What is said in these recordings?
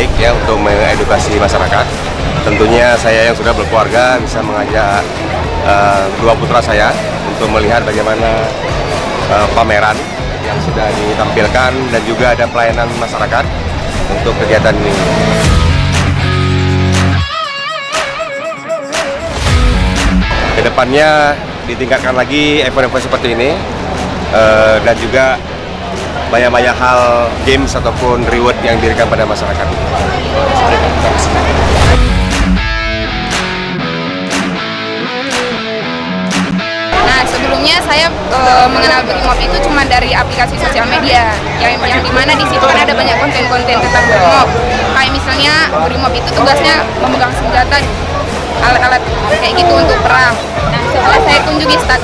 baik ya untuk mengedukasi masyarakat. Tentunya saya yang sudah berkeluarga bisa mengajak dua putra saya untuk melihat bagaimana pameran yang sudah ditampilkan dan juga ada pelayanan masyarakat untuk kegiatan ini. Kedepannya ditingkatkan lagi event-event seperti ini dan juga banyak-banyak hal games ataupun reward yang diberikan pada masyarakat. Nah, sebelumnya saya mengenal Brimob itu cuma dari aplikasi sosial media yang dimana di situ kan ada banyak konten-konten tentang Brimob. Kayak misalnya Brimob itu tugasnya memegang senjata, alat-alat kayak gitu untuk perang. Nah, setelah saya kunjungi stad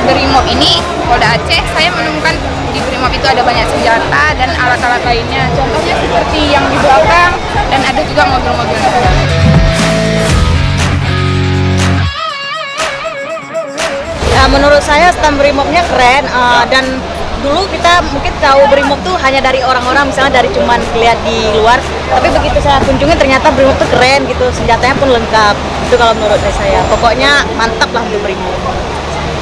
Brimob ini, Polda Aceh, saya menemukan di Brimob itu ada banyak senjata dan alat-alat lainnya. Contohnya seperti yang di belakang dan ada juga mobil-mobil. Ya, menurut saya stand Brimobnya keren dan dulu kita mungkin tahu Brimob tuh hanya dari orang-orang misalnya dari cuman lihat di luar, tapi begitu saya kunjungi ternyata Brimob tuh keren gitu, senjatanya pun lengkap. Itu kalau menurut saya, pokoknya mantap lah untuk Brimob.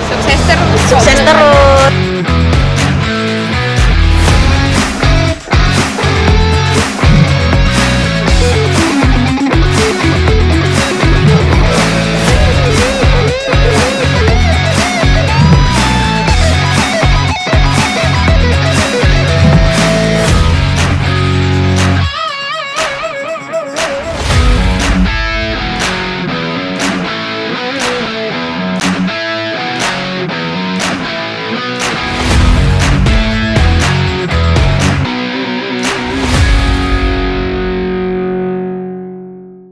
Sukses terus. Sukses terus.